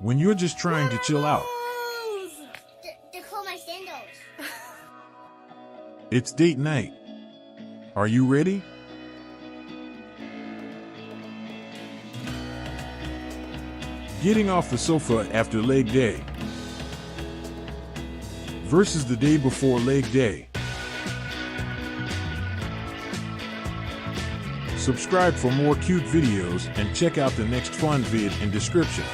when you're just trying to chill out. They're called my sandals. It's date night. Are you ready? Getting off the sofa after leg day versus the day before leg day. Subscribe for more cute videos and check out the next fun vid in description.